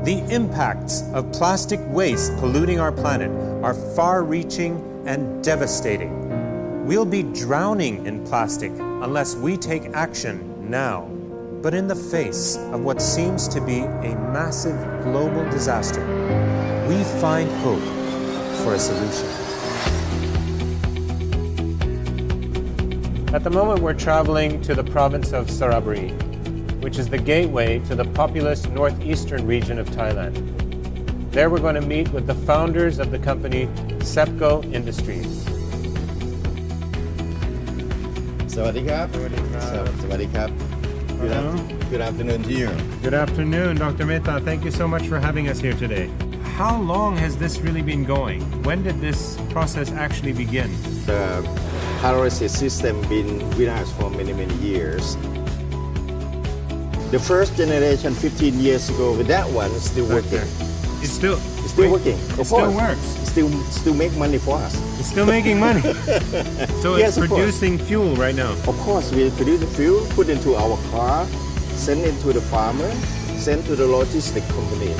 The impacts of plastic waste polluting our planet are far-reaching and devastating. We'll be drowning in plastic unless we take action now. But in the face of what seems to be a massive global disaster, we find hope for a solution. At the moment, we're traveling to the province of Saraburi, which is the gateway to the populous northeastern region of Thailand. There we're going to meet with the founders of the company SEPCO Industries. Sawadee krab. Sawadee krab. Good afternoon to you. Good afternoon, Dr. Mehta. Thank you so much for having us here today. How long has this really been going? When did this process actually begin? The pyrolysis system been with us for many years. The first generation 15 years ago with that one is still working. It's still working. It still works. It still make money for us. It's still making money. So yes, it's producing fuel right now. Of course, we produce the fuel, put into our car, send it to the farmer, send to the logistic company.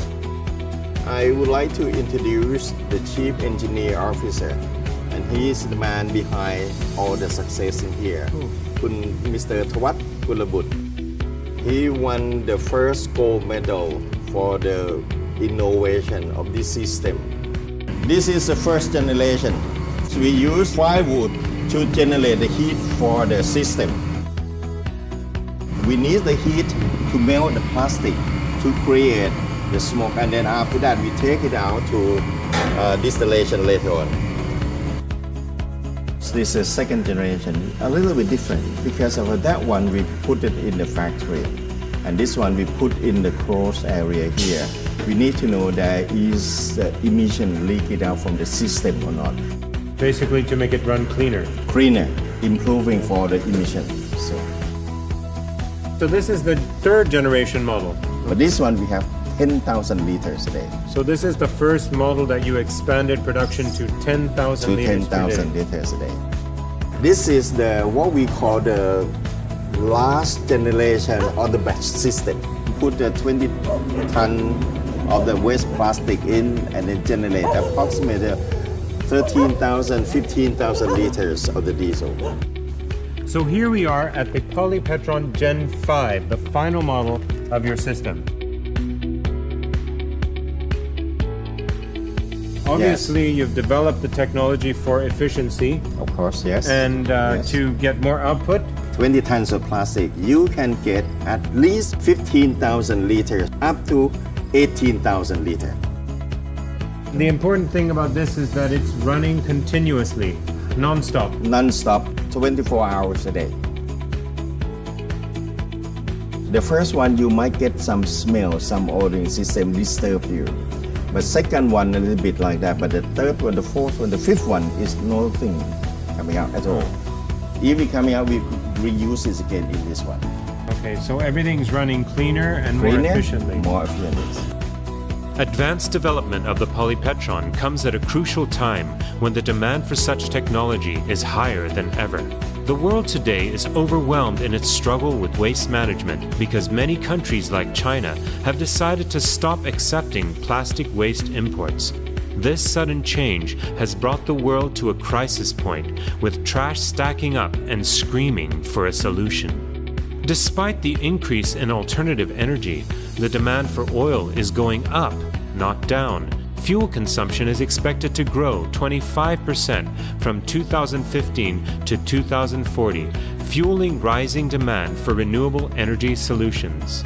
I would like to introduce the Chief Engineer Officer, and he is the man behind all the success in here. Mr. Thawat Kulabut. He won the first gold medal for the innovation of this system. This is the first generation. So we use firewood to generate the heat for the system. We need the heat to melt the plastic to create the smoke, and then after that we take it out to distillation later on. So this is second generation, a little bit different because of that one we put it in the factory, and this one we put in the closed area here. We need to know there is the emission leaking out from the system or not. Basically to make it run cleaner. Cleaner, improving for the emission. So this is the third generation model. But this one we have 10,000 liters a day. So this is the first model that you expanded production to 10,000 liters 10,000 liters a day. This is what we call the last generation of the batch system. Put the 20 ton of the waste plastic in and then generate approximately 13,000, 15,000 liters of the diesel. So here we are at the POLYPETRON Gen 5, the final model of your system. Obviously, you've developed the technology for efficiency. Of course, yes. And yes. To get more output. 20 tons of plastic, you can get at least 15,000 liters up to 18,000 liters. The important thing about this is that it's running continuously, non-stop. Non-stop, 24 hours a day. The first one, you might get some smell, some ordering system disturb you. But second one, a little bit like that. But the third one, the fourth one, the fifth one is nothing coming out at all. If it coming out, we reuse it again in this one. Okay, so everything's running cleaner and more efficiently. More efficiently. Advanced development of the POLYPETRON comes at a crucial time when the demand for such technology is higher than ever. The world today is overwhelmed in its struggle with waste management because many countries like China have decided to stop accepting plastic waste imports. This sudden change has brought the world to a crisis point, with trash stacking up and screaming for a solution. Despite the increase in alternative energy, the demand for oil is going up, not down. Fuel consumption is expected to grow 25% from 2015 to 2040, fueling rising demand for renewable energy solutions.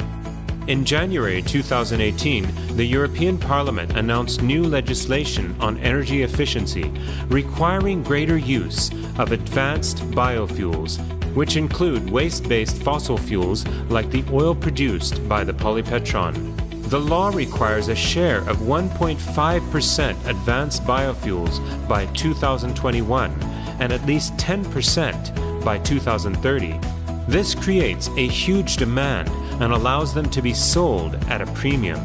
In January 2018, the European Parliament announced new legislation on energy efficiency, requiring greater use of advanced biofuels, which include waste-based fossil fuels like the oil produced by the POLYPETRON. The law requires a share of 1.5% advanced biofuels by 2021 and at least 10% by 2030. This creates a huge demand and allows them to be sold at a premium.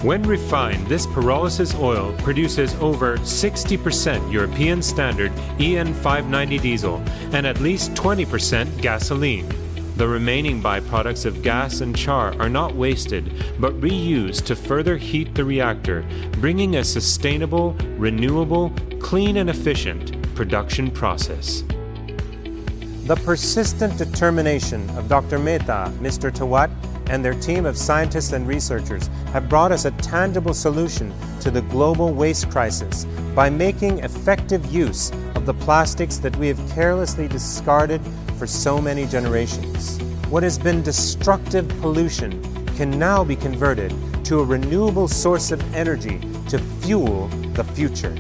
When refined, this pyrolysis oil produces over 60% European standard EN590 diesel and at least 20% gasoline. The remaining byproducts of gas and char are not wasted, but reused to further heat the reactor, bringing a sustainable, renewable, clean and efficient production process. The persistent determination of Dr. Mehta, Mr. Tawat, and their team of scientists and researchers have brought us a tangible solution to the global waste crisis by making effective use of the plastics that we have carelessly discarded for so many generations. What has been destructive pollution can now be converted to a renewable source of energy to fuel the future.